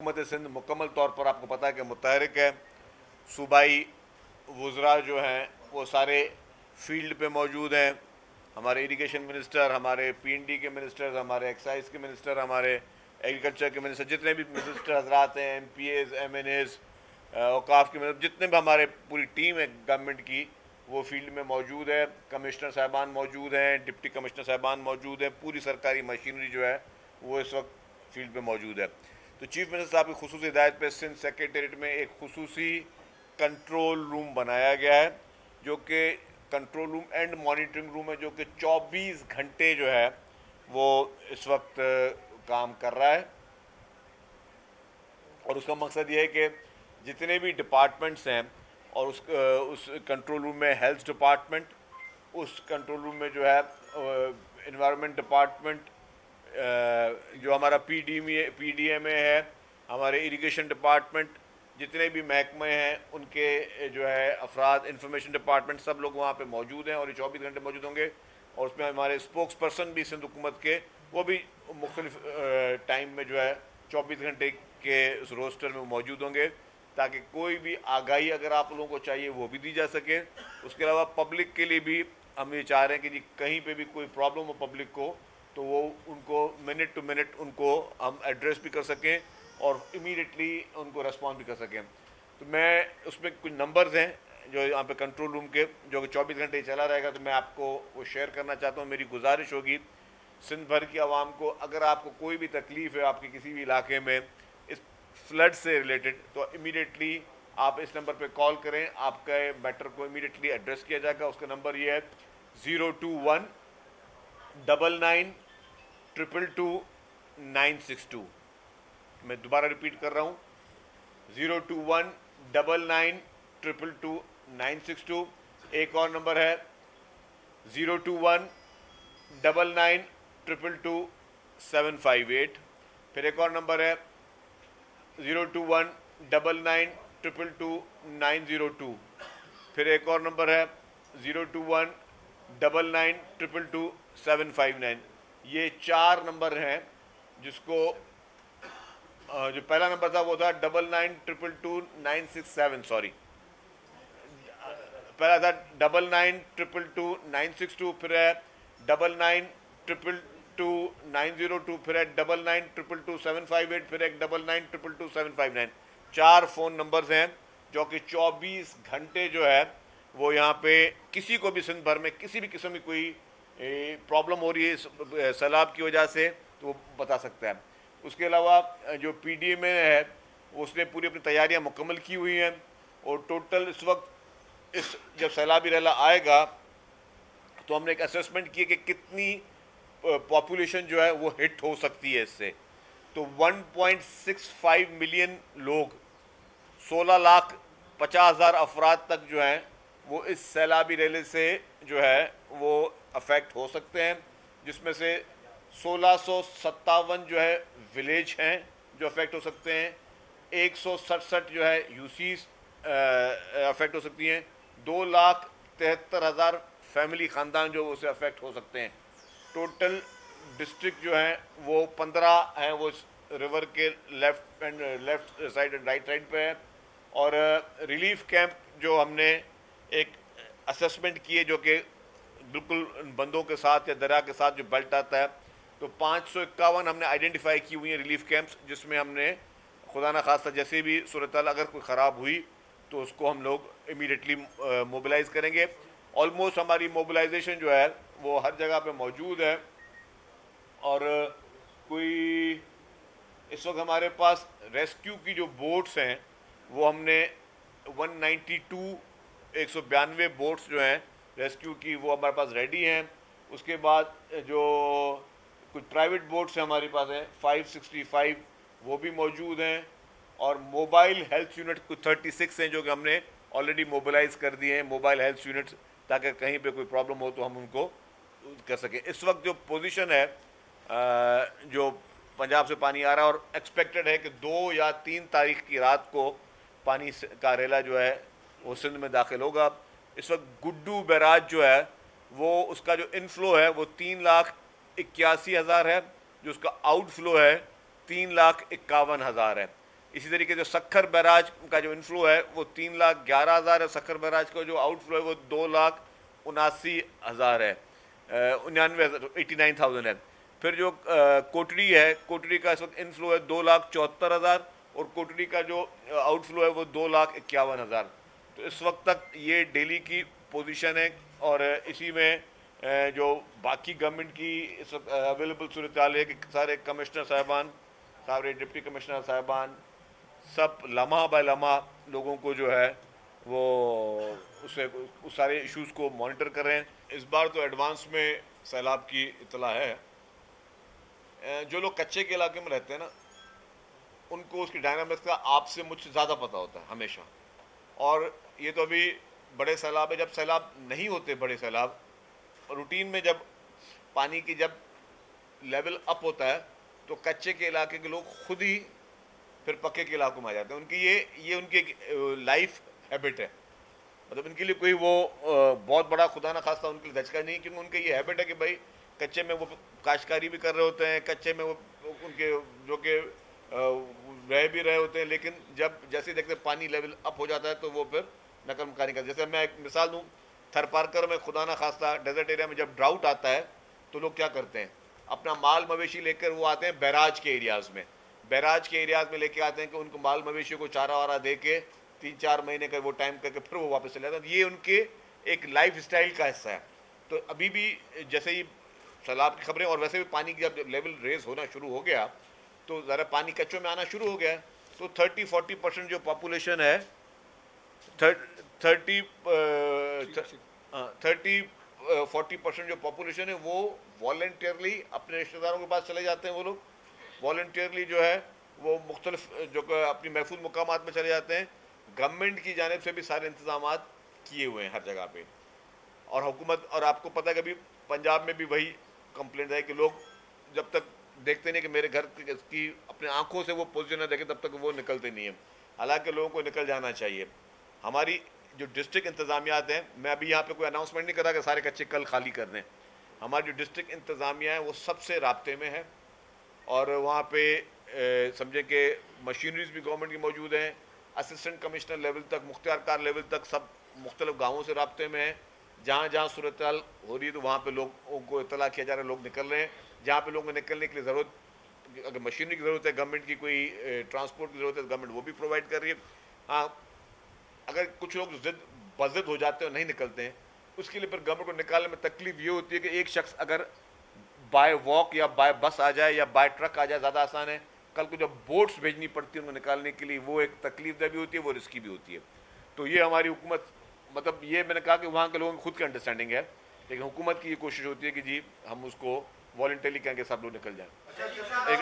हुकूमत सिंध मुकम्मल तौर पर आपको पता है कि मुतहरिक है। सूबाई वज़रा जो हैं वो सारे फील्ड पे मौजूद हैं। हमारे इरिगेशन मिनिस्टर, हमारे पीएनडी के मिनिस्टर, हमारे एक्साइज के मिनिस्टर, हमारे एग्रीकल्चर के मिनिस्टर, जितने भी मिनिस्टर हजरात हैं, एमपीएज, एमएनएज, औकाफ के मिनिस्टर, जितने भी हमारे पूरी टीम है गवर्नमेंट की, वो फील्ड में मौजूद है। कमिश्नर साहबान मौजूद हैं, डिप्टी कमिश्नर साहबान मौजूद हैं, पूरी सरकारी मशीनरी जो है वो इस वक्त फील्ड में मौजूद है। तो चीफ मिनिस्टर साहब की खुसूसी हिदायत पे सिंध सेक्रेटेरिएट में एक खुसूसी कंट्रोल रूम बनाया गया है, जो कि control room and monitoring room है, जो कि 24 घंटे जो है वो इस वक्त काम कर रहा है। और उसका मकसद ये है कि जितने भी डिपार्टमेंट्स हैं, और उस कंट्रोल रूम में हेल्थ डिपार्टमेंट, उस कंट्रोल रूम में जो है इन्वायरमेंट डिपार्टमेंट, जो हमारा पीडीएमए है, हमारे इरिगेशन डिपार्टमेंट, जितने भी महकमे हैं उनके जो है अफराद, इंफॉर्मेशन डिपार्टमेंट, सब लोग वहाँ पे मौजूद हैं और ये 24 घंटे मौजूद होंगे। और उसमें हमारे स्पोक्स पर्सन भी सिंध हुकूमत के, वो भी मुख्तलिफ टाइम में जो है 24 घंटे के उस रोस्टर में मौजूद होंगे, ताकि कोई भी आगाही अगर आप लोगों को चाहिए वो भी दी जा सके। उसके अलावा पब्लिक के लिए भी हम ये चाह रहे हैं कि जी कहीं पे भी कोई प्रॉब्लम हो पब्लिक को, तो वो उनको मिनट टू मिनट उनको हम एड्रेस भी कर सकें और इमीडिएटली उनको रिस्पॉन्स भी कर सकें। तो मैं उसमें कुछ नंबर्स हैं जो यहाँ पे कंट्रोल रूम के, जो कि 24 घंटे चला रहेगा, तो मैं आपको वो शेयर करना चाहता हूँ। मेरी गुजारिश होगी सिंध भर की आवाम को, अगर आपको कोई भी तकलीफ़ है आपके किसी भी इलाके में इस फ्लड से रिलेटेड, तो इमीडिएटली आप इस नंबर पे कॉल करें, आपका मैटर को इमीडिएटली एड्रेस किया जाएगा। उसका नंबर ये है 02199222962। मैं दोबारा रिपीट कर रहा हूँ, 02199222962। एक और नंबर है 02199222758। फिर एक और नंबर है 02199222902। फिर एक और नंबर है 02199222759। ये 4 नंबर हैं जिसको जो पहला नंबर था वो था 99222967, सॉरी, पहला था 99222962, फिर है 99222902, फिर है 99222758, फिर है 99222759। 4 फ़ोन नंबर्स हैं जो कि 24 घंटे जो है वो यहाँ पे किसी को भी सिंध भर में किसी भी किस्म की कोई प्रॉब्लम हो रही है सैलाब की वजह से, तो वो बता सकता है। उसके अलावा जो पीडीएमए है उसने पूरी अपनी तैयारियां मुकम्मल की हुई हैं, और टोटल इस वक्त इस जब सैलाबी रैला आएगा तो हमने एक असेसमेंट की कि कितनी पॉपुलेशन जो है वो हिट हो सकती है इससे। तो 1.65 मिलियन लोग, 16,50,000 अफराद तक जो हैं वो इस सैलाबी रैले से जो है वो अफेक्ट हो सकते हैं, जिसमें से 1657 जो है विलेज हैं जो अफेक्ट हो सकते हैं, 167 जो है यूसीज अफेक्ट हो सकती हैं, 2,73,000 फैमिली ख़ानदान जो उससे अफेक्ट हो सकते हैं। टोटल डिस्ट्रिक्ट जो हैं वो 15 हैं, वो रिवर के left side and right side पे है। और रिलीफ कैंप जो हमने एक असेसमेंट किए, जो कि बिल्कुल बंदों के साथ या दरिया के साथ जो बेल्ट आता है, तो 551 हमने आइडेंटिफाई की हुई हैं रिलीफ कैंप्स, जिसमें हमने खुदा न खास्ता जैसे भी सूरत अगर कोई ख़राब हुई तो उसको हम लोग इमीडिएटली मोबिलाइज़ करेंगे। ऑलमोस्ट हमारी मोबिलाइजेशन जो है वो हर जगह पे मौजूद है। और कोई इस वक्त हमारे पास रेस्क्यू की जो बोट्स हैं वो हमने 192 बोट्स जो हैं रेस्क्यू की वो हमारे पास रेडी हैं। उसके बाद जो कुछ प्राइवेट बोट्स हैं हमारे पास हैं 565, वो भी मौजूद हैं। और मोबाइल हेल्थ यूनिट कुछ 36 हैं जो कि हमने ऑलरेडी मोबिलाइज कर दिए हैं, मोबाइल हेल्थ यूनिट्स, ताकि कहीं पे कोई प्रॉब्लम हो तो हम उनको कर सकें। इस वक्त जो पोजीशन है, जो पंजाब से पानी आ रहा है और एक्सपेक्टेड है कि 2 या 3 तारीख की रात को पानी का रेला जो है वो सिंध में दाखिल होगा। इस वक्त गुड्डू बैराज जो है वो उसका जो इनफ्लो है वो 3,81,000 है, जो उसका आउटफ्लो है 3,51,000 है। इसी तरीके जो सक्खर बैराज का जो इनफ्लो है वो 3,11,000 है, सक्खर बैराज का जो आउटफ्लो है वो 2,79,000 है, 89,000 है। फिर जो कोटड़ी है, कोटड़ी का इस वक्त इनफ्लो है 2,74,000 और कोटड़ी का जो आउटफ्लो है वो 2,51,000। तो इस वक्त तक ये दिल्ली की पोजीशन है। और इसी में जो बाकी गवर्नमेंट की इस वक्त अवेलेबल सूरत हाल है कि सारे कमिश्नर साहबान, सारे डिप्टी कमिश्नर साहबान सब लम्हा बाय लम्हा लोगों को जो है वो उस सारे इश्यूज़ को मॉनिटर कर रहे हैं। इस बार तो एडवांस में सैलाब की इतला है। जो लोग कच्चे के इलाके में रहते हैं ना, उनको उसकी डायनामिक्स का आपसे मुझसे ज़्यादा पता होता है हमेशा। और ये तो अभी बड़े सैलाब है, जब सैलाब नहीं होते बड़े सैलाब, रूटीन में जब पानी की जब लेवल अप होता है तो कच्चे के इलाके के लोग खुद ही फिर पक्के के इलाकों में आ जाते हैं। उनकी ये उनकी लाइफ हैबिट है। मतलब इनके लिए कोई वो बहुत बड़ा खुदा ना खास्ता उनके लिए धचका नहीं, क्योंकि उनका ये हैबिट है कि भाई कच्चे में वो काश्तकारी भी कर रहे होते हैं, कच्चे में वो उनके जो कि रह भी रहे होते हैं, लेकिन जब जैसे देखते पानी लेवल अप हो जाता है तो वो फिर नकल मकानी करते। जैसे मैं एक मिसाल दूँ, थरपारकर में खुदा ना खास्ता डेजर्ट एरिया में जब ड्राउट आता है तो लोग क्या करते हैं, अपना माल मवेशी लेकर वो आते हैं बैराज के एरियाज़ में, बैराज के एरियाज़ में लेके आते हैं कि उनको माल मवेशियों को चारा वारा दे के 3-4 महीने का वो टाइम करके फिर वो वापस चले जाते हैं। ये उनके एक लाइफ स्टाइल का हिस्सा है। तो अभी भी जैसे ही सैलाब की खबरें और वैसे भी पानी की जब लेवल रेज होना शुरू हो गया तो ज़रा पानी कच्चों में आना शुरू हो गया है। तो 30-40% जो पॉपुलेशन है, 30-40% जो पॉपुलेशन है वो वॉलंटियरली अपने रिश्तेदारों के पास चले जाते हैं। वो लोग वॉलंटियरली जो है वो मुख्तलिफ जो अपनी महफूज मुकामात में चले जाते हैं। गवर्नमेंट की जानिब से भी सारे इंतजाम किए हुए हैं हर जगह पे। और हुकूमत, और आपको पता है कि अभी पंजाब में भी वही कंप्लेंट है कि लोग जब तक देखते नहीं कि मेरे घर की अपने आंखों से वो पोजीशन न देखें तब तक वो निकलते नहीं हैं। हालांकि लोगों को निकल जाना चाहिए। हमारी जो डिस्ट्रिक्ट इंतज़ामियात हैं, मैं अभी यहाँ पे कोई अनाउंसमेंट नहीं कर रहा कि सारे कच्चे कल खाली कर दें। हमारी जो डिस्ट्रिक्ट इंतज़ामिया है वो सबसे राब्ते में है और वहाँ पे समझें कि मशीनरीज भी गवर्नमेंट की मौजूद हैं। असिस्टेंट कमिश्नर लेवल तक, मुख्तियारकार लेवल तक सब मुख्तलिफ गाँवों से राब्ते में है। जहाँ जहाँ सूरत हाल हो रही है तो वहाँ पे लोगों को इतला किया जा रहा है, लोग निकल रहे हैं। जहाँ पे लोगों को निकलने के लिए ज़रूरत, अगर मशीनरी की ज़रूरत है, गवर्नमेंट की कोई ट्रांसपोर्ट की ज़रूरत है तो गवर्नमेंट वो भी प्रोवाइड कर रही है। हाँ, अगर कुछ लोग बज़िद हो जाते हैं और नहीं निकलते हैं, उसके लिए फिर गवर्नमेंट को निकालने में तकलीफ ये होती है कि एक शख्स अगर बाय वॉक या बाय बस आ जाए या बाय ट्रक आ जाए ज़्यादा आसान है। कल को जब बोट्स भेजनी पड़ती है उनको निकालने के लिए, वो एक तकलीफदेह भी होती है, वो रिस्की भी होती है। तो ये हमारी हुकूमत, मतलब ये मैंने कहा कि वहाँ के लोगों की खुद की अंडरस्टैंडिंग है, लेकिन हुकूमत की ये कोशिश होती है कि जी हम उसको वॉलंटरी कहें कि सब लोग निकल जाएं।